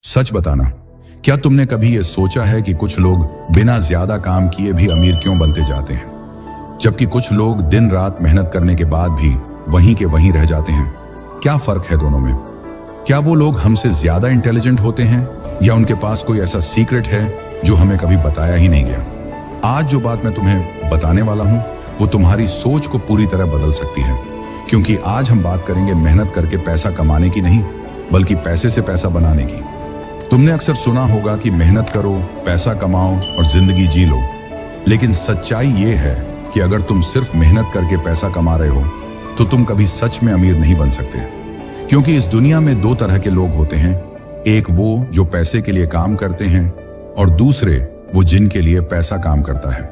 सच बताना, क्या तुमने कभी यह सोचा है कि कुछ लोग बिना ज्यादा काम किए भी अमीर क्यों बनते जाते हैं, जबकि कुछ लोग दिन रात मेहनत करने के बाद भी वहीं के वहीं रह जाते हैं? क्या फर्क है दोनों में? क्या वो लोग हमसे ज्यादा इंटेलिजेंट होते हैं या उनके पास कोई ऐसा सीक्रेट है जो हमें कभी बताया ही नहीं गया? आज जो बात मैं तुम्हें बताने वाला हूं वो तुम्हारी सोच को पूरी तरह बदल सकती है, क्योंकि आज हम बात करेंगे मेहनत करके पैसा कमाने की नहीं, बल्कि पैसे से पैसा बनाने की। तुमने अक्सर सुना होगा कि मेहनत करो, पैसा कमाओ और जिंदगी जी लो, लेकिन सच्चाई ये है कि अगर तुम सिर्फ मेहनत करके पैसा कमा रहे हो तो तुम कभी सच में अमीर नहीं बन सकते। क्योंकि इस दुनिया में दो तरह के लोग होते हैं, एक वो जो पैसे के लिए काम करते हैं और दूसरे वो जिनके लिए पैसा काम करता है।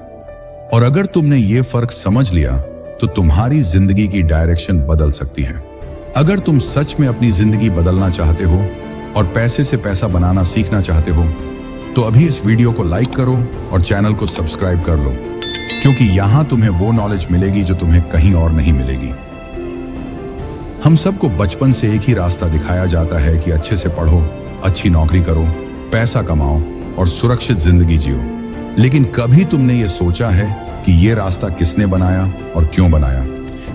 और अगर तुमने ये फर्क समझ लिया तो तुम्हारी जिंदगी की डायरेक्शन बदल सकती है। अगर तुम सच में अपनी जिंदगी बदलना चाहते हो और पैसे से पैसा बनाना सीखना चाहते हो तो अभी इस वीडियो को लाइक करो और चैनल को सब्सक्राइब कर लो, क्योंकि यहां तुम्हें वो नॉलेज मिलेगी जो तुम्हें कहीं और नहीं मिलेगी। हम सबको बचपन से एक ही रास्ता दिखाया जाता है कि अच्छे से पढ़ो, अच्छी नौकरी करो, पैसा कमाओ और सुरक्षित जिंदगी जियो। लेकिन कभी तुमने ये सोचा है कि ये रास्ता किसने बनाया और क्यों बनाया?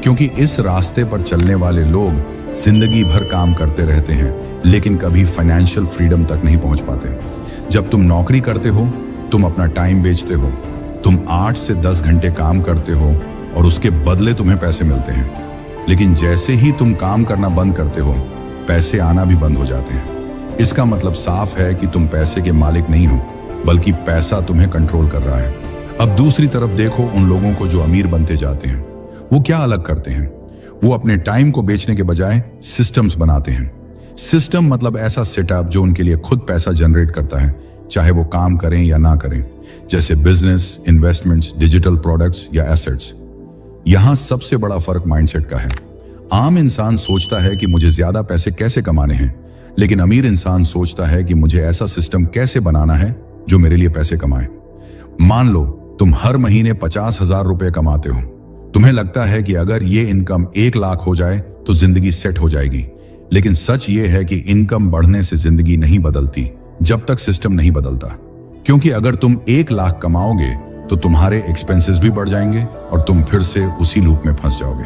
क्योंकि इस रास्ते पर चलने वाले लोग जिंदगी भर काम करते रहते हैं, लेकिन कभी फाइनेंशियल फ्रीडम तक नहीं पहुंच पाते। जब तुम नौकरी करते हो, तुम अपना टाइम बेचते हो, तुम 8 से 10 घंटे काम करते हो और उसके बदले तुम्हें पैसे मिलते हैं। लेकिन जैसे ही तुम काम करना बंद करते हो, पैसे आना भी बंद हो जाते हैं। इसका मतलब साफ है कि तुम पैसे के मालिक नहीं हो, बल्कि पैसा तुम्हें कंट्रोल कर रहा है। अब दूसरी तरफ देखो उन लोगों को जो अमीर बनते जाते हैं। वो क्या अलग करते हैं? वो अपने टाइम को बेचने के बजाय सिस्टम्स बनाते हैं। सिस्टम मतलब ऐसा सेटअप जो उनके लिए खुद पैसा जनरेट करता है, चाहे वो काम करें या ना करें, जैसे बिजनेस, इन्वेस्टमेंट्स, डिजिटल प्रोडक्ट्स या एसेट्स। यहां सबसे बड़ा फर्क माइंडसेट का है। आम इंसान सोचता है कि मुझे ज्यादा पैसे कैसे कमाने हैं, लेकिन अमीर इंसान सोचता है कि मुझे ऐसा सिस्टम कैसे बनाना है जो मेरे लिए पैसे कमाए। मान लो तुम हर महीने 50,000 रुपए कमाते हो। तुम्हें लगता है कि अगर ये इनकम 1 लाख हो जाए तो जिंदगी सेट हो जाएगी, लेकिन सच ये है कि इनकम बढ़ने से जिंदगी नहीं बदलती जब तक सिस्टम नहीं बदलता। क्योंकि अगर तुम 1 लाख कमाओगे तो तुम्हारे एक्सपेंसेस भी बढ़ जाएंगे और तुम फिर से उसी लूप में फंस जाओगे।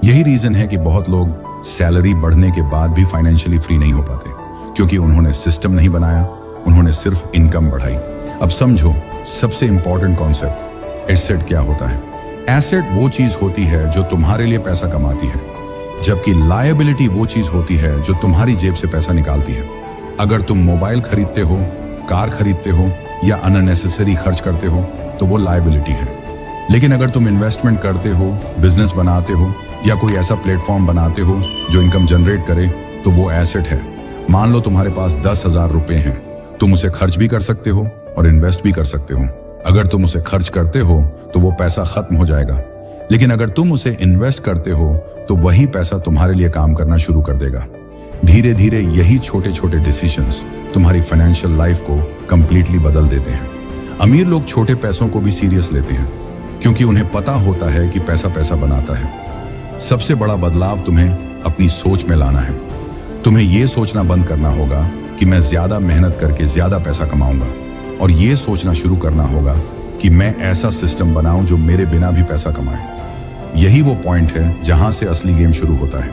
यही रीजन है कि बहुत लोग सैलरी बढ़ने के बाद भी फाइनेंशियली फ्री नहीं हो पाते, क्योंकि उन्होंने सिस्टम नहीं बनाया, उन्होंने सिर्फ इनकम बढ़ाई। अब समझो सबसे इंपॉर्टेंट कॉन्सेप्ट, एसेट क्या होता है। एसेट वो चीज होती है जो तुम्हारे लिए पैसा कमाती है, जबकि लायबिलिटी वो चीज होती है जो तुम्हारी जेब से पैसा निकालती है। अगर तुम मोबाइल खरीदते हो, कार खरीदते हो या अननेसेसरी खर्च करते हो तो वो लायबिलिटी है। लेकिन अगर तुम इन्वेस्टमेंट करते हो, बिजनेस बनाते हो या कोई ऐसा प्लेटफॉर्म बनाते हो जो इनकम जनरेट करे तो वो एसेट है। मान लो तुम्हारे पास 10,000 रुपए हैं, तुम उसे खर्च भी कर सकते हो और इन्वेस्ट भी कर सकते हो। अगर तुम उसे खर्च करते हो तो वो पैसा खत्म हो जाएगा, लेकिन अगर तुम उसे इन्वेस्ट करते हो तो वही पैसा तुम्हारे लिए काम करना शुरू कर देगा। धीरे धीरे यही छोटे छोटे डिसीजंस तुम्हारी फाइनेंशियल लाइफ को कंप्लीटली बदल देते हैं। अमीर लोग छोटे पैसों को भी सीरियस लेते हैं, क्योंकि उन्हें पता होता है कि पैसा पैसा बनाता है। सबसे बड़ा बदलाव तुम्हें अपनी सोच में लाना है। तुम्हें यह सोचना बंद करना होगा कि मैं ज्यादा मेहनत करके ज्यादा पैसा कमाऊंगा, और ये सोचना शुरू करना होगा कि मैं ऐसा सिस्टम बनाऊं जो मेरे बिना भी पैसा कमाए। यही वो पॉइंट है जहां से असली गेम शुरू होता है,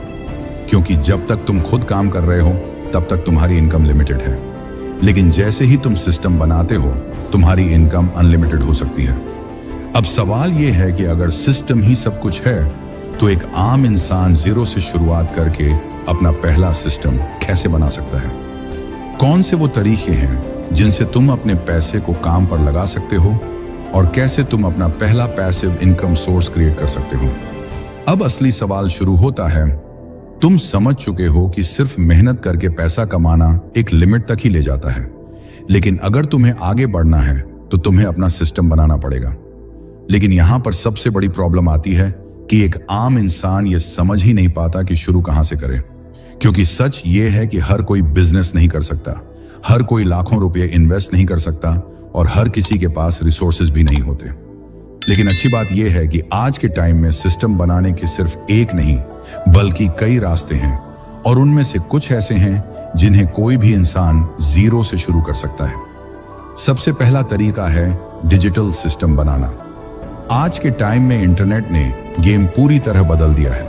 क्योंकि जब तक तुम खुद काम कर रहे हो तब तक तुम्हारी इनकम लिमिटेड है, लेकिन जैसे ही तुम सिस्टम बनाते हो तुम्हारी इनकम अनलिमिटेड हो सकती है। अब सवाल ये है कि अगर सिस्टम ही सब कुछ है तो एक आम इंसान जीरो से शुरुआत करके अपना पहला सिस्टम कैसे बना सकता है? कौन से वो तरीके हैं जिनसे तुम अपने पैसे को काम पर लगा सकते हो, और कैसे तुम अपना पहला पैसिव इनकम सोर्स क्रिएट कर सकते हो? अब असली सवाल शुरू होता है। तुम समझ चुके हो कि सिर्फ मेहनत करके पैसा कमाना एक लिमिट तक ही ले जाता है, लेकिन अगर तुम्हें आगे बढ़ना है तो तुम्हें अपना सिस्टम बनाना पड़ेगा। लेकिन यहां पर सबसे बड़ी प्रॉब्लम आती है कि एक आम इंसान ये समझ ही नहीं पाता कि शुरू कहां से करे। क्योंकि सच ये है कि हर कोई बिजनेस नहीं कर सकता, हर कोई लाखों रुपए इन्वेस्ट नहीं कर सकता और हर किसी के पास रिसोर्सेज भी नहीं होते। लेकिन अच्छी बात यह है कि आज के टाइम में सिस्टम बनाने के सिर्फ एक नहीं बल्कि कई रास्ते हैं, और उनमें से कुछ ऐसे हैं जिन्हें कोई भी इंसान जीरो से शुरू कर सकता है। सबसे पहला तरीका है डिजिटल सिस्टम बनाना। आज के टाइम में इंटरनेट ने गेम पूरी तरह बदल दिया है।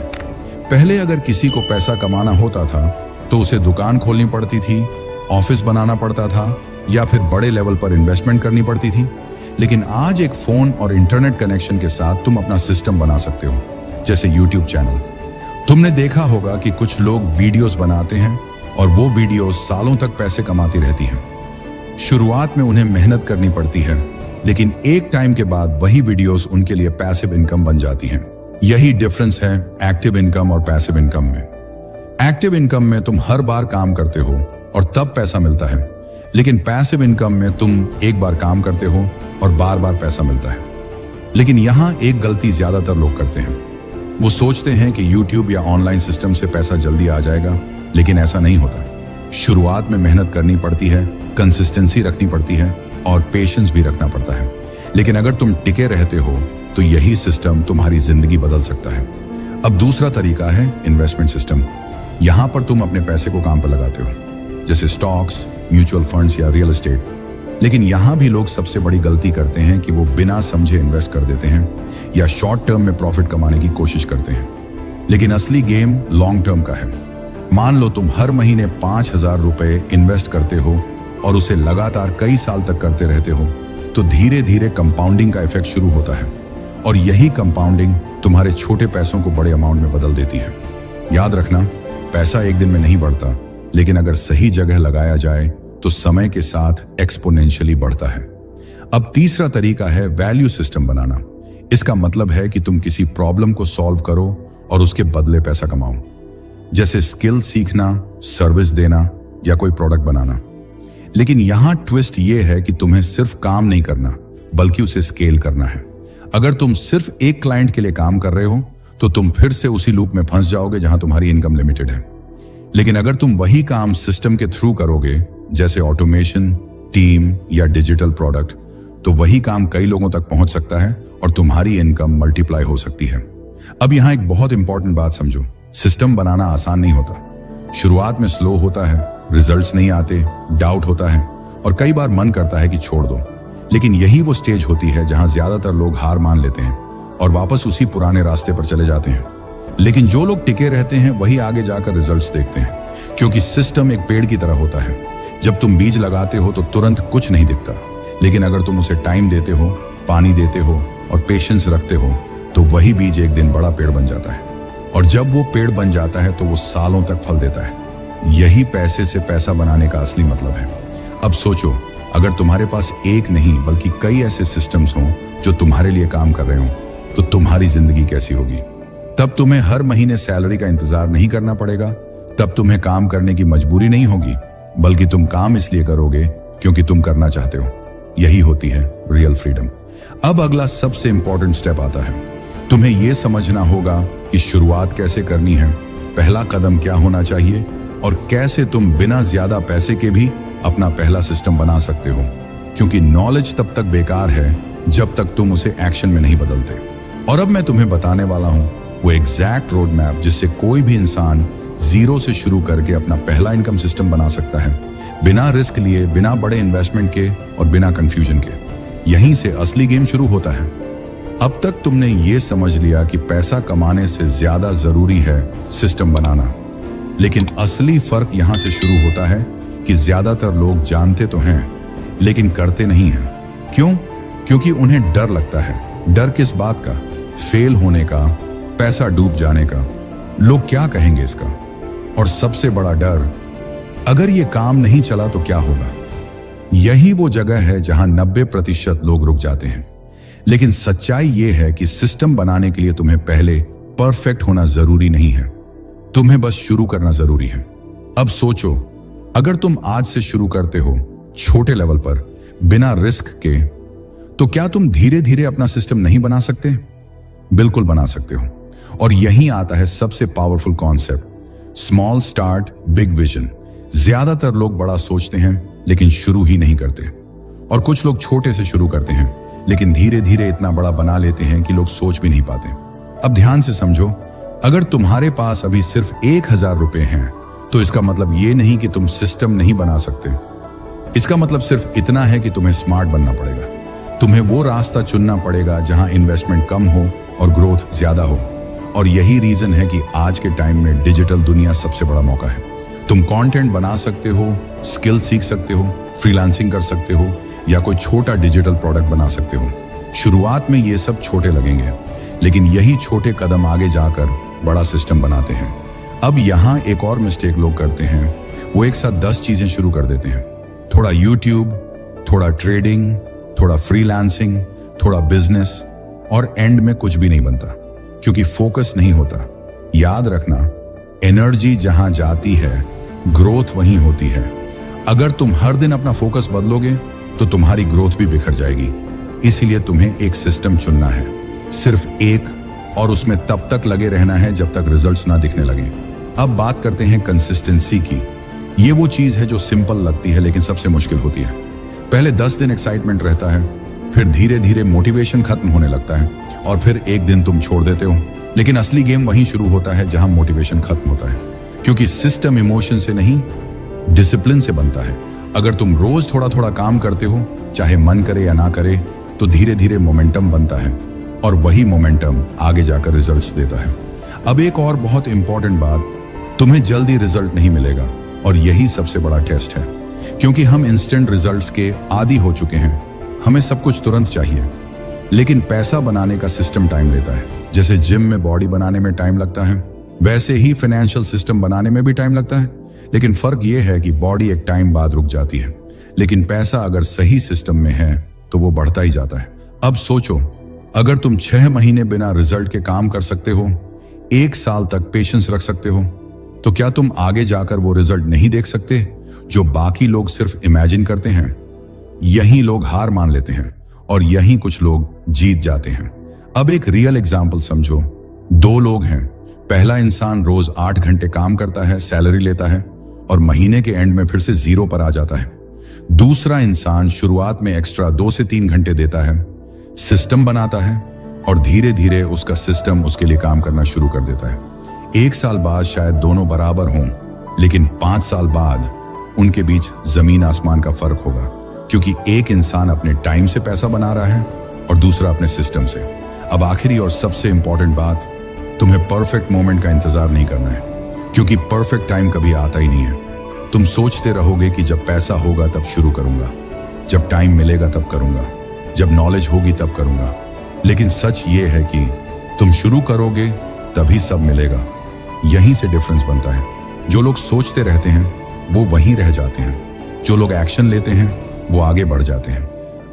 पहले अगर किसी को पैसा कमाना होता था तो उसे दुकान खोलनी पड़ती थी, ऑफिस बनाना पड़ता था या फिर बड़े लेवल पर इन्वेस्टमेंट करनी पड़ती थी। लेकिन आज एक फोन और इंटरनेट कनेक्शन के साथ तुम अपना सिस्टम बना सकते हो, जैसे यूट्यूब चैनल। तुमने देखा होगा कि कुछ लोग वीडियोस बनाते हैं और वो वीडियोस सालों तक पैसे कमाती रहती हैं। शुरुआत में उन्हें मेहनत करनी पड़ती है, लेकिन एक टाइम के बाद वही वीडियोस उनके लिए पैसिव इनकम बन जाती हैं। यही डिफरेंस है एक्टिव इनकम और पैसिव इनकम में। एक्टिव इनकम में तुम हर बार काम करते हो और तब पैसा मिलता है, लेकिन पैसिव इनकम में तुम एक बार काम करते हो और बार बार पैसा मिलता है। लेकिन यहां एक गलती ज्यादातर लोग करते हैं। वो सोचते हैं कि YouTube या ऑनलाइन सिस्टम से पैसा जल्दी आ जाएगा, लेकिन ऐसा नहीं होता। शुरुआत में मेहनत करनी पड़ती है, कंसिस्टेंसी रखनी पड़ती है और पेशेंस भी रखना पड़ता है। लेकिन अगर तुम टिके रहते हो तो यही सिस्टम तुम्हारी जिंदगी बदल सकता है। अब दूसरा तरीका है इन्वेस्टमेंट सिस्टम। यहां पर तुम अपने पैसे को काम पर लगाते हो, जैसे स्टॉक्स, म्यूचुअल फंड्स या रियल एस्टेट। लेकिन यहां भी लोग सबसे बड़ी गलती करते हैं कि वो बिना समझे इन्वेस्ट कर देते हैं या शॉर्ट टर्म में प्रॉफिट कमाने की कोशिश करते हैं। लेकिन असली गेम लॉन्ग टर्म का है। मान लो तुम हर महीने 5,000 रुपए इन्वेस्ट करते हो और उसे लगातार कई साल तक करते रहते हो, तो धीरे धीरे कंपाउंडिंग का इफेक्ट शुरू होता है और यही कंपाउंडिंग तुम्हारे छोटे पैसों को बड़े अमाउंट में बदल देती है। याद रखना, पैसा एक दिन में नहीं बढ़ता, लेकिन अगर सही जगह लगाया जाए तो समय के साथ एक्सपोनेंशियली बढ़ता है। अब तीसरा तरीका है वैल्यू सिस्टम बनाना। इसका मतलब है कि तुम किसी प्रॉब्लम को सॉल्व करो और उसके बदले पैसा कमाओ, जैसे स्किल सीखना, सर्विस देना या कोई प्रोडक्ट बनाना। लेकिन यहां ट्विस्ट यह है कि तुम्हें सिर्फ काम नहीं करना, बल्कि उसे स्केल करना है। अगर तुम सिर्फ एक क्लाइंट के लिए काम कर रहे हो तो तुम फिर से उसी लूप में फंस जाओगे जहां तुम्हारी इनकम लिमिटेड है। लेकिन अगर तुम वही काम सिस्टम के थ्रू करोगे, जैसे ऑटोमेशन, टीम या डिजिटल प्रोडक्ट, तो वही काम कई लोगों तक पहुंच सकता है और तुम्हारी इनकम मल्टीप्लाई हो सकती है। अब यहां एक बहुत इंपॉर्टेंट बात समझो, सिस्टम बनाना आसान नहीं होता। शुरुआत में स्लो होता है, रिजल्ट्स नहीं आते, डाउट होता है और कई बार मन करता है कि छोड़ दो। लेकिन यही वो स्टेज होती है जहां ज्यादातर लोग हार मान लेते हैं और वापस उसी पुराने रास्ते पर चले जाते हैं। लेकिन जो लोग टिके रहते हैं वही आगे जाकर रिजल्ट्स देखते हैं, क्योंकि सिस्टम एक पेड़ की तरह होता है। जब तुम बीज लगाते हो तो तुरंत कुछ नहीं दिखता, लेकिन अगर तुम उसे टाइम देते हो, पानी देते हो और पेशेंस रखते हो, तो वही बीज एक दिन बड़ा पेड़ बन जाता है। और जब वो पेड़ बन जाता है तो वो सालों तक फल देता है। यही पैसे से पैसा बनाने का असली मतलब है। अब सोचो, अगर तुम्हारे पास एक नहीं बल्कि कई ऐसे सिस्टम्स हों जो तुम्हारे लिए काम कर रहे हो, तो तुम्हारी जिंदगी कैसी होगी। तब तुम्हें हर महीने सैलरी का इंतजार नहीं करना पड़ेगा, तब तुम्हें काम करने की मजबूरी नहीं होगी, बल्कि तुम काम इसलिए करोगे क्योंकि तुम करना चाहते हो। यही होती है रियल फ्रीडम। अब अगला सबसे इंपॉर्टेंट स्टेप आता है। तुम्हें यह समझना होगा कि शुरुआत कैसे करनी है, पहला कदम क्या होना चाहिए और कैसे तुम बिना ज्यादा पैसे के भी अपना पहला सिस्टम बना सकते हो। क्योंकि नॉलेज तब तक बेकार है जब तक तुम उसे एक्शन में नहीं बदलते। और अब मैं तुम्हें बताने वाला हूं वो एग्जैक्ट रोड मैप जिससे कोई भी इंसान जीरो से शुरू करके अपना पहला इनकम सिस्टम बना सकता है, बिना रिस्क लिए, बिना बड़े इन्वेस्टमेंट के और बिना कंफ्यूजन के। यहीं से असली गेम शुरू होता है। अब तक तुमने ये समझ लिया कि पैसा कमाने से ज्यादा जरूरी है सिस्टम बनाना, लेकिन असली फर्क यहां से शुरू होता है कि ज्यादातर लोग जानते तो हैं लेकिन करते नहीं हैं। क्यों? क्योंकि उन्हें डर लगता है। डर किस बात का? फेल होने का, पैसा डूब जाने का, लोग क्या कहेंगे इसका, और सबसे बड़ा डर, अगर ये काम नहीं चला तो क्या होगा। यही वो जगह है जहां 90% लोग रुक जाते हैं। लेकिन सच्चाई ये है कि सिस्टम बनाने के लिए तुम्हें पहले परफेक्ट होना जरूरी नहीं है, तुम्हें बस शुरू करना जरूरी है। अब सोचो, अगर तुम आज से शुरू करते हो छोटे लेवल पर, बिना रिस्क के, तो क्या तुम धीरे धीरे अपना सिस्टम नहीं बना सकते? बिल्कुल बना सकते हो। और यहीं आता है सबसे powerful concept, small start big vision. ज्यादातर लोग बड़ा सोचते हैं लेकिन शुरू ही नहीं करते, और कुछ लोग छोटे से शुरू करते हैं लेकिन धीरे धीरे इतना बड़ा बना लेते हैं कि लोग सोच भी नहीं पाते। अब ध्यान से समझो, अगर तुम्हारे पास अभी सिर्फ 1,000 रुपए हैं तो इसका मतलब ये नहीं कि तुम सिस्टम नहीं बना सकते। इसका मतलब सिर्फ इतना है कि तुम्हें स्मार्ट बनना पड़ेगा। तुम्हें वो रास्ता चुनना पड़ेगा जहां इन्वेस्टमेंट कम हो और ग्रोथ ज्यादा हो। और यही रीजन है कि आज के टाइम में डिजिटल दुनिया सबसे बड़ा मौका है। तुम कंटेंट बना सकते हो, स्किल सीख सकते हो, फ्रीलांसिंग कर सकते हो या कोई छोटा डिजिटल प्रोडक्ट बना सकते हो। शुरुआत में ये सब छोटे लगेंगे, लेकिन यही छोटे कदम आगे जाकर बड़ा सिस्टम बनाते हैं। अब यहाँ एक और मिस्टेक लोग करते हैं, वो एक साथ 10 चीजें शुरू कर देते हैं। थोड़ा यूट्यूब, थोड़ा ट्रेडिंग, थोड़ा फ्रीलांसिंग, थोड़ा बिजनेस, और एंड में कुछ भी नहीं बनता क्योंकि फोकस नहीं होता। याद रखना, एनर्जी जहां जाती है ग्रोथ वहीं होती है। अगर तुम हर दिन अपना फोकस बदलोगे तो तुम्हारी ग्रोथ भी बिखर जाएगी। इसीलिए तुम्हें एक सिस्टम चुनना है, सिर्फ एक, और उसमें तब तक लगे रहना है जब तक रिजल्ट्स ना दिखने लगे। अब बात करते हैं कंसिस्टेंसी की। ये वो चीज है जो सिंपल लगती है लेकिन सबसे मुश्किल होती है। पहले 10 दिन एक्साइटमेंट रहता है, फिर धीरे धीरे मोटिवेशन खत्म होने लगता है और फिर एक दिन तुम छोड़ देते हो। लेकिन असली गेम वहीं शुरू होता है जहां मोटिवेशन खत्म होता है, क्योंकि सिस्टम इमोशन से नहीं डिसिप्लिन से बनता है। अगर तुम रोज थोड़ा थोड़ा काम करते हो, चाहे मन करे या ना करे, तो धीरे धीरे मोमेंटम बनता है और वही मोमेंटम आगे जाकर रिजल्ट्स देता है। अब एक और बहुत इंपॉर्टेंट बात, तुम्हें जल्दी रिजल्ट नहीं मिलेगा और यही सबसे बड़ा टेस्ट है, क्योंकि हम इंस्टेंट रिजल्ट्स के आदी हो चुके हैं। हमें सब कुछ तुरंत चाहिए, लेकिन पैसा बनाने का सिस्टम टाइम लेता है। जैसे जिम में बॉडी बनाने में टाइम लगता है, वैसे ही फाइनेंशियल सिस्टम बनाने में भी टाइम लगता है। लेकिन फर्क यह है कि बॉडी एक टाइम बाद रुक जाती है, लेकिन पैसा अगर सही सिस्टम में है तो वो बढ़ता ही जाता है। अब सोचो, अगर तुम 6 महीने बिना रिजल्ट के काम कर सकते हो, 1 साल तक पेशेंस रख सकते हो, तो क्या तुम आगे जाकर वो रिजल्ट नहीं देख सकते जो बाकी लोग सिर्फ इमेजिन करते हैं? यही लोग हार मान लेते हैं और यही कुछ लोग जीत जाते हैं। अब एक रियल एग्जाम्पल समझो। 2 लोग हैं। पहला इंसान रोज 8 घंटे काम करता है, सैलरी लेता है और महीने के एंड में फिर से 0 पर आ जाता है। दूसरा इंसान शुरुआत में एक्स्ट्रा 2 से 3 घंटे देता है, सिस्टम बनाता है और धीरे धीरे उसका सिस्टम उसके लिए काम करना शुरू कर देता है। 1 साल बाद शायद दोनों बराबर हों, लेकिन 5 साल बाद उनके बीच जमीन आसमान का फर्क होगा, क्योंकि एक इंसान अपने टाइम से पैसा बना रहा है और दूसरा अपने सिस्टम से। अब आखिरी और सबसे इंपॉर्टेंट बात, तुम्हें परफेक्ट मोमेंट का इंतजार नहीं करना है, क्योंकि परफेक्ट टाइम कभी आता ही नहीं है। तुम सोचते रहोगे कि जब पैसा होगा तब शुरू करूंगा, जब टाइम मिलेगा तब करूंगा, जब नॉलेज होगी तब करूंगा। लेकिन सच ये है कि तुम शुरू करोगे तभी सब मिलेगा। यहीं से डिफरेंस बनता है। जो लोग सोचते रहते हैं वो वहीं रह जाते हैं, जो लोग एक्शन लेते हैं वो आगे बढ़ जाते हैं।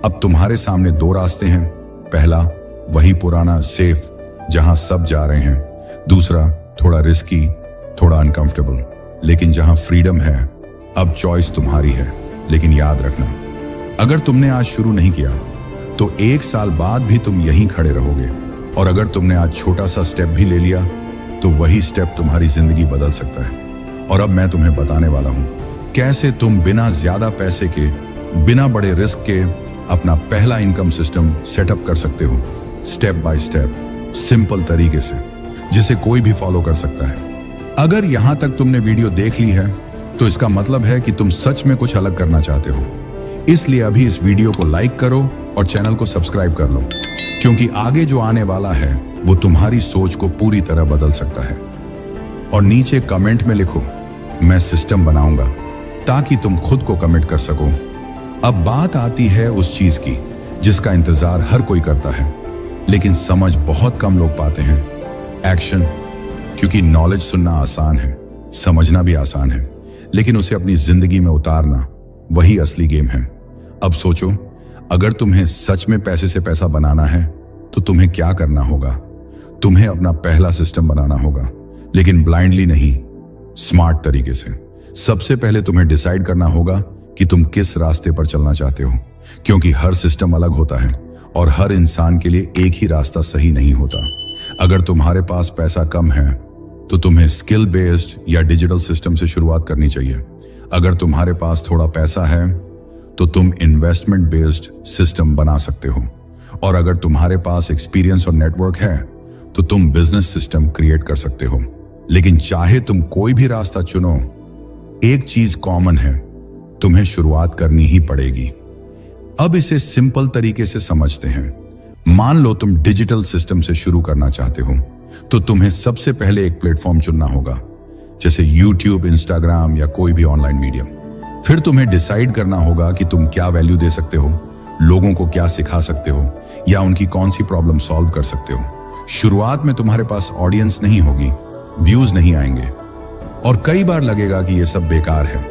अब तुम्हारे सामने 2 रास्ते हैं। पहला, वही पुराना सेफ जहां सब जा रहे हैं। दूसरा, थोड़ा रिस्की, थोड़ा अनकंफर्टेबल, लेकिन जहां फ्रीडम है। अब चॉइस तुम्हारी है, लेकिन याद रखना, अगर तुमने आज शुरू नहीं किया तो 1 साल बाद भी तुम यहीं खड़े रहोगे। और अगर तुमने आज छोटा सा स्टेप भी ले लिया तो वही स्टेप तुम्हारी जिंदगी बदल सकता है। और अब मैं तुम्हें बताने वाला हूं कैसे तुम बिना ज्यादा पैसे के, बिना बड़े रिस्क के अपना पहला इनकम सिस्टम सेटअप कर सकते हो, स्टेप बाय स्टेप, सिंपल तरीके से, जिसे कोई भी फॉलो कर सकता है। अगर यहां तक तुमने वीडियो देख ली है तो इसका मतलब है कि तुम सच में कुछ अलग करना चाहते हो। इसलिए अभी इस वीडियो को लाइक करो और चैनल को सब्सक्राइब कर लो, क्योंकि आगे जो आने वाला है वो तुम्हारी सोच को पूरी तरह बदल सकता है। और नीचे कमेंट में लिखो, मैं सिस्टम बनाऊंगा, ताकि तुम खुद को कमिट कर सको। अब बात आती है उस चीज की जिसका इंतजार हर कोई करता है, लेकिन समझ बहुत कम लोग पाते हैं, एक्शन। क्योंकि नॉलेज सुनना आसान है, समझना भी आसान है, लेकिन उसे अपनी जिंदगी में उतारना वही असली गेम है। अब सोचो, अगर तुम्हें सच में पैसे से पैसा बनाना है तो तुम्हें क्या करना होगा? तुम्हें अपना पहला सिस्टम बनाना होगा, लेकिन ब्लाइंडली नहीं, स्मार्ट तरीके से। सबसे पहले तुम्हें डिसाइड करना होगा कि तुम किस रास्ते पर चलना चाहते हो, क्योंकि हर सिस्टम अलग होता है और हर इंसान के लिए एक ही रास्ता सही नहीं होता। अगर तुम्हारे पास पैसा कम है तो तुम्हें स्किल बेस्ड या डिजिटल सिस्टम से शुरुआत करनी चाहिए। अगर तुम्हारे पास थोड़ा पैसा है तो तुम इन्वेस्टमेंट बेस्ड सिस्टम बना सकते हो, और अगर तुम्हारे पास एक्सपीरियंस और नेटवर्क है तो तुम बिजनेस सिस्टम क्रिएट कर सकते हो। लेकिन चाहे तुम कोई भी रास्ता चुनो, एक चीज कॉमन है, तुम्हें शुरुआत करनी ही पड़ेगी। अब इसे सिंपल तरीके से समझते हैं। मान लो तुम डिजिटल सिस्टम से शुरू करना चाहते हो, तो तुम्हें सबसे पहले एक प्लेटफॉर्म चुनना होगा, जैसे यूट्यूब, इंस्टाग्राम या कोई भी ऑनलाइन मीडियम। फिर तुम्हें डिसाइड करना होगा कि तुम क्या वैल्यू दे सकते हो, लोगों को क्या सिखा सकते हो, या उनकी कौन सी प्रॉब्लम सॉल्व कर सकते हो। शुरुआत में तुम्हारे पास ऑडियंस नहीं होगी, व्यूज नहीं आएंगे, और कई बार लगेगा कि यह सब बेकार है।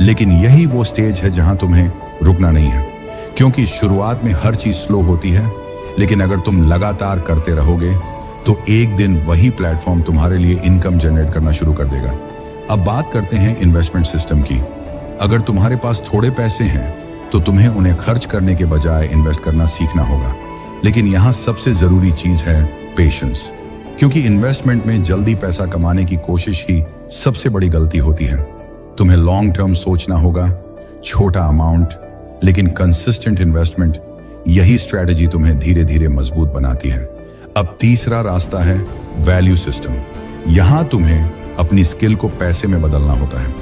लेकिन यही वो स्टेज है जहां तुम्हें रुकना नहीं है, क्योंकि शुरुआत में हर चीज स्लो होती है, लेकिन अगर तुम लगातार करते रहोगे तो एक दिन वही प्लेटफॉर्म तुम्हारे लिए इनकम जनरेट करना शुरू कर देगा। अब बात करते हैं इन्वेस्टमेंट सिस्टम की। अगर तुम्हारे पास थोड़े पैसे हैं तो तुम्हें उन्हें खर्च करने के बजाय इन्वेस्ट करना सीखना होगा। लेकिन यहां सबसे जरूरी चीज है पेशेंस, क्योंकि इन्वेस्टमेंट में जल्दी पैसा कमाने की कोशिश ही सबसे बड़ी गलती होती है। तुम्हें लॉन्ग टर्म सोचना होगा, छोटा अमाउंट लेकिन कंसिस्टेंट इन्वेस्टमेंट, यही स्ट्रेटेजी तुम्हें धीरे धीरे मजबूत बनाती है। अब तीसरा रास्ता है वैल्यू सिस्टम। यहां तुम्हें अपनी स्किल को पैसे में बदलना होता है,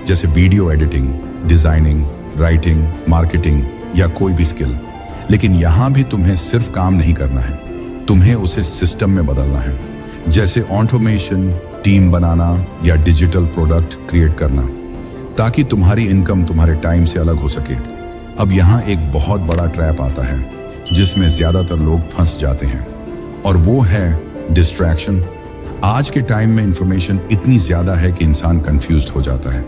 जैसे video editing, designing, writing, marketing या कोई भी स्किल। लेकिन यहां भी तुम्हें सिर्फ काम नहीं करना है, तुम्हें उसे सिस्टम में बदलना है, जैसे ऑटोमेशन, टीम बनाना या डिजिटल प्रोडक्ट क्रिएट करना, ताकि तुम्हारी इनकम तुम्हारे टाइम से अलग हो सके। अब यहां एक बहुत बड़ा ट्रैप आता है जिसमें ज्यादातर लोग फंस जाते हैं, और वो है डिस्ट्रैक्शन। आज के टाइम में इंफॉर्मेशन इतनी ज्यादा है कि इंसान कंफ्यूज्ड हो जाता है।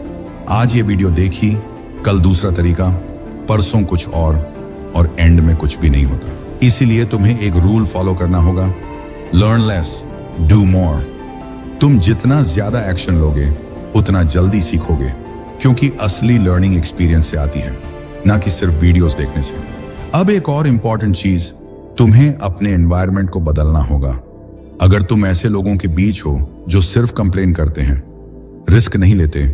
आज ये वीडियो देखी, कल दूसरा तरीका, परसों कुछ और एंड में कुछ भी नहीं होता। इसीलिए तुम्हें एक रूल फॉलो करना होगा, लर्न लेस, डू मोर। तुम जितना ज्यादा एक्शन लोगे उतना जल्दी सीखोगे, क्योंकि असली लर्निंग एक्सपीरियंस से आती है, ना कि सिर्फ वीडियोस देखने से। अब एक और इंपॉर्टेंट चीज, तुम्हें अपने एनवायरनमेंट को बदलना होगा। अगर तुम ऐसे लोगों के बीच हो जो सिर्फ कंप्लेन करते हैं, रिस्क नहीं लेते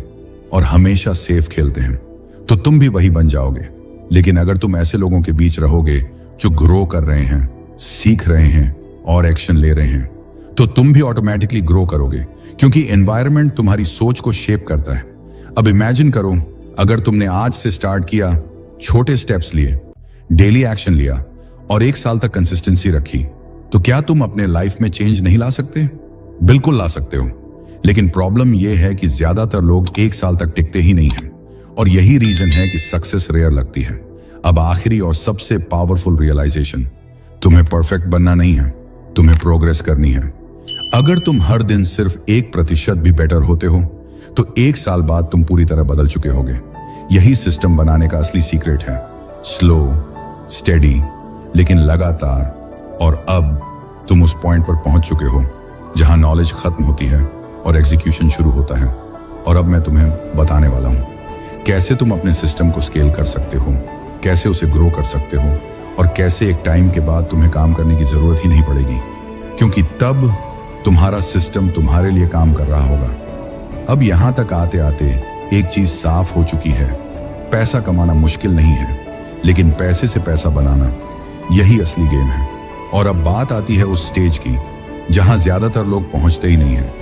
और हमेशा सेफ खेलते हैं, तो तुम भी वही बन जाओगे। लेकिन अगर तुम ऐसे लोगों के बीच रहोगे जो ग्रो कर रहे हैं, सीख रहे हैं और एक्शन ले रहे हैं, तो तुम भी ऑटोमेटिकली ग्रो करोगे, क्योंकि एनवायरनमेंट तुम्हारी सोच को शेप करता है। अब इमेजिन करो, अगर तुमने आज से स्टार्ट किया, छोटे स्टेप्स लिए, डेली एक्शन लिया और 1 साल तक कंसिस्टेंसी रखी, तो क्या तुम अपने लाइफ में चेंज नहीं ला सकते? बिल्कुल ला सकते हो। लेकिन प्रॉब्लम यह है कि ज्यादातर लोग 1 साल तक टिकते ही नहीं हैं, और यही रीजन है कि सक्सेस रेयर लगती है। अब आखिरी और सबसे पावरफुल रियलाइजेशन, तुम्हें परफेक्ट बनना नहीं है, तुम्हें प्रोग्रेस करनी है। अगर तुम हर दिन सिर्फ 1% भी बेटर होते हो, तो 1 साल बाद तुम पूरी तरह बदल चुके होगे। यही सिस्टम बनाने का असली सीक्रेट है, स्लो, स्टेडी, लेकिन लगातार। और अब तुम उस पॉइंट पर पहुंच चुके हो जहां नॉलेज खत्म होती है और एग्जीक्यूशन शुरू होता है। और अब मैं तुम्हें बताने वाला हूं कैसे तुम अपने सिस्टम को स्केल कर सकते हो, कैसे उसे ग्रो कर सकते हो, और कैसे एक टाइम के बाद तुम्हें काम करने की जरूरत ही नहीं पड़ेगी, क्योंकि तब तुम्हारा सिस्टम तुम्हारे लिए काम कर रहा होगा। अब यहां तक आते आते एक चीज साफ हो चुकी है, पैसा कमाना मुश्किल नहीं है, लेकिन पैसे से पैसा बनाना, यही असली गेम है। और अब बात आती है उस स्टेज की जहां ज्यादातर लोग पहुंचते ही नहीं है,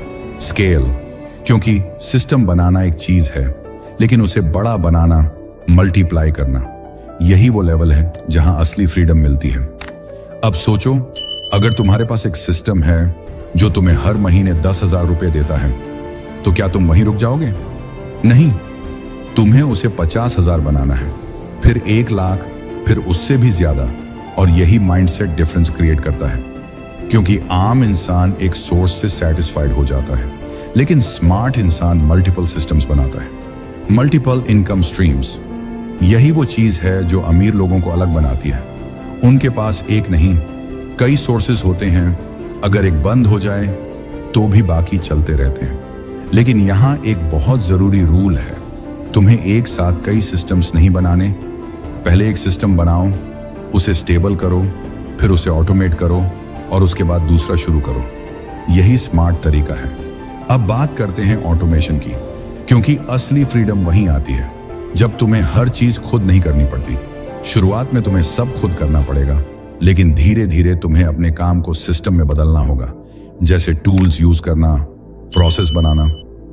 स्केल। क्योंकि सिस्टम बनाना एक चीज है, लेकिन उसे बड़ा बनाना, मल्टीप्लाई करना, यही वो लेवल है जहां असली फ्रीडम मिलती है। अब सोचो, अगर तुम्हारे पास एक सिस्टम है जो तुम्हें हर महीने 10,000 रुपए देता है, तो क्या तुम वहीं रुक जाओगे? नहीं, तुम्हें उसे 50,000 बनाना है, फिर 1 लाख, फिर उससे भी ज्यादा। और यही माइंडसेट डिफरेंस क्रिएट करता है, क्योंकि आम इंसान एक सोर्स से सेटिस्फाइड हो जाता है, लेकिन स्मार्ट इंसान मल्टीपल सिस्टम्स बनाता है, मल्टीपल इनकम स्ट्रीम्स। यही वो चीज है जो अमीर लोगों को अलग बनाती है। उनके पास एक नहीं, कई सोर्सेज होते हैं, अगर एक बंद हो जाए तो भी बाकी चलते रहते हैं। लेकिन यहां एक बहुत जरूरी रूल है, तुम्हें एक साथ कई सिस्टम्स नहीं बनाने। पहले एक सिस्टम बनाओ, उसे स्टेबल करो, फिर उसे ऑटोमेट करो, और उसके बाद दूसरा शुरू करो। यही स्मार्ट तरीका है। अब बात करते हैं ऑटोमेशन की, क्योंकि असली फ्रीडम वहीं आती है जब तुम्हें हर चीज खुद नहीं करनी पड़ती। शुरुआत में तुम्हें सब खुद करना पड़ेगा, लेकिन धीरे धीरे तुम्हें अपने काम को सिस्टम में बदलना होगा, जैसे टूल्स यूज करना, प्रोसेस बनाना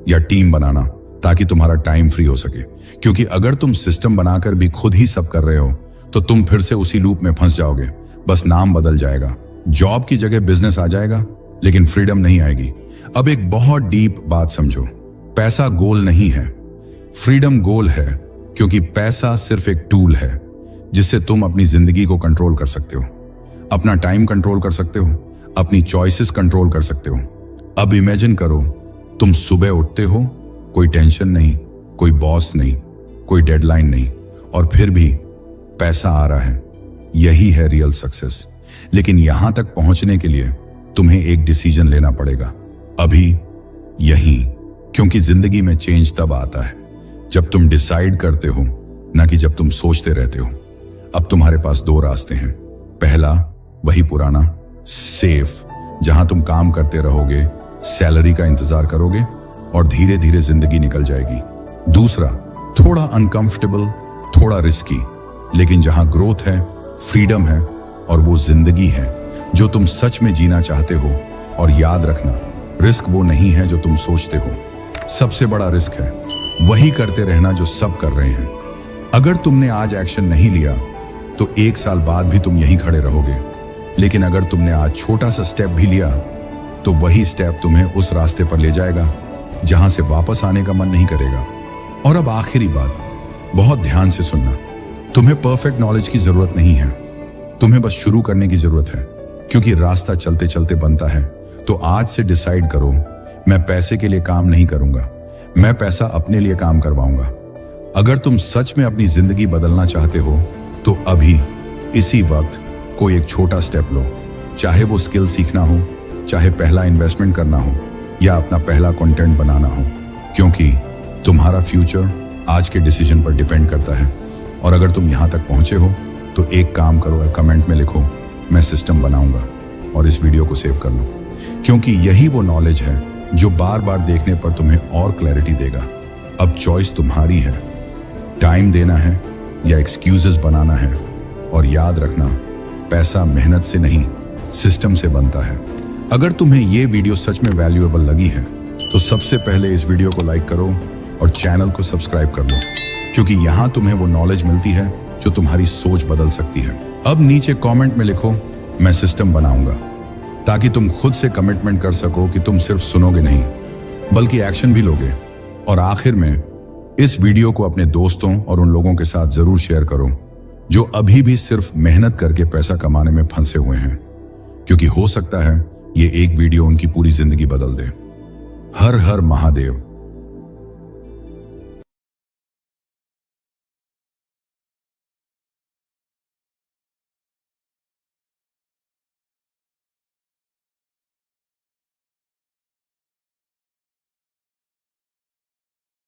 या टीम बनाना। ताकि तुम्हारा टाइम फ्री हो सके। क्योंकि अगर तुम सिस्टम बनाकर भी खुद ही सब कर रहे हो तो तुम फिर से उसी लूप में फंस जाओगे। बस नाम बदल जाएगा, जॉब की जगह बिजनेस आ जाएगा, लेकिन फ्रीडम नहीं आएगी। अब एक बहुत डीप बात समझो, पैसा गोल नहीं है, फ्रीडम गोल है। क्योंकि पैसा सिर्फ एक टूल है जिससे तुम अपनी जिंदगी को कंट्रोल कर सकते हो, अपना टाइम कंट्रोल कर सकते हो, अपनी चॉइसेस कंट्रोल कर सकते हो। अब इमेजिन करो, तुम सुबह उठते हो, कोई टेंशन नहीं, कोई बॉस नहीं, कोई डेडलाइन नहीं, और फिर भी पैसा आ रहा है। यही है रियल सक्सेस। लेकिन यहां तक पहुंचने के लिए तुम्हें एक डिसीजन लेना पड़ेगा, अभी, यहीं। क्योंकि जिंदगी में चेंज तब आता है जब तुम डिसाइड करते हो, ना कि जब तुम सोचते रहते हो। अब तुम्हारे पास दो रास्ते हैं। पहला, वही पुराना सेफ, जहां तुम काम करते रहोगे, सैलरी का इंतजार करोगे और धीरे धीरे जिंदगी निकल जाएगी। दूसरा, थोड़ा अनकंफर्टेबल, थोड़ा रिस्की, लेकिन जहां ग्रोथ है, फ्रीडम है और वो जिंदगी है जो तुम सच में जीना चाहते हो। और याद रखना, रिस्क वो नहीं है जो तुम सोचते हो। सबसे बड़ा रिस्क है वही करते रहना जो सब कर रहे हैं। अगर तुमने आज एक्शन नहीं लिया तो 1 साल बाद भी तुम यहीं खड़े रहोगे। लेकिन अगर तुमने आज छोटा सा स्टेप भी लिया तो वही स्टेप तुम्हें उस रास्ते पर ले जाएगा जहां से वापस आने का मन नहीं करेगा। और अब आखिरी बात, बहुत ध्यान से सुनना, तुम्हें परफेक्ट नॉलेज की जरूरत नहीं है, तुम्हें बस शुरू करने की जरूरत है। क्योंकि रास्ता चलते चलते बनता है। तो आज से डिसाइड करो, मैं पैसे के लिए काम नहीं करूंगा, मैं पैसा अपने लिए काम करवाऊंगा। अगर तुम सच में अपनी जिंदगी बदलना चाहते हो तो अभी इसी वक्त कोई एक छोटा स्टेप लो, चाहे वो स्किल सीखना हो, चाहे पहला इन्वेस्टमेंट करना हो, या अपना पहला कंटेंट बनाना हो। क्योंकि तुम्हारा फ्यूचर आज के डिसीजन पर डिपेंड करता है। और अगर तुम यहां तक पहुंचे हो तो एक काम करो, कमेंट में लिखो, मैं सिस्टम बनाऊंगा, और इस वीडियो को सेव कर लो। क्योंकि यही वो नॉलेज है जो बार बार देखने पर तुम्हें और क्लैरिटी देगा। अब चॉइस तुम्हारी है, टाइम देना है या एक्सक्यूजेस बनाना है। और याद रखना, पैसा मेहनत से नहीं, सिस्टम से बनता है। अगर तुम्हें ये वीडियो सच में वैल्यूएबल लगी है तो सबसे पहले इस वीडियो को लाइक करो और चैनल को सब्सक्राइब कर लो। क्योंकि यहां तुम्हें वो नॉलेज मिलती है जो तुम्हारी सोच बदल सकती है। अब नीचे कमेंट में लिखो, मैं सिस्टम बनाऊंगा, ताकि तुम खुद से कमिटमेंट कर सको कि तुम सिर्फ सुनोगे नहीं बल्कि एक्शन भी लोगे। और आखिर में इस वीडियो को अपने दोस्तों और उन लोगों के साथ जरूर शेयर करो जो अभी भी सिर्फ मेहनत करके पैसा कमाने में फंसे हुए हैं। क्योंकि हो सकता है ये एक वीडियो उनकी पूरी जिंदगी बदल दे। हर हर महादेव।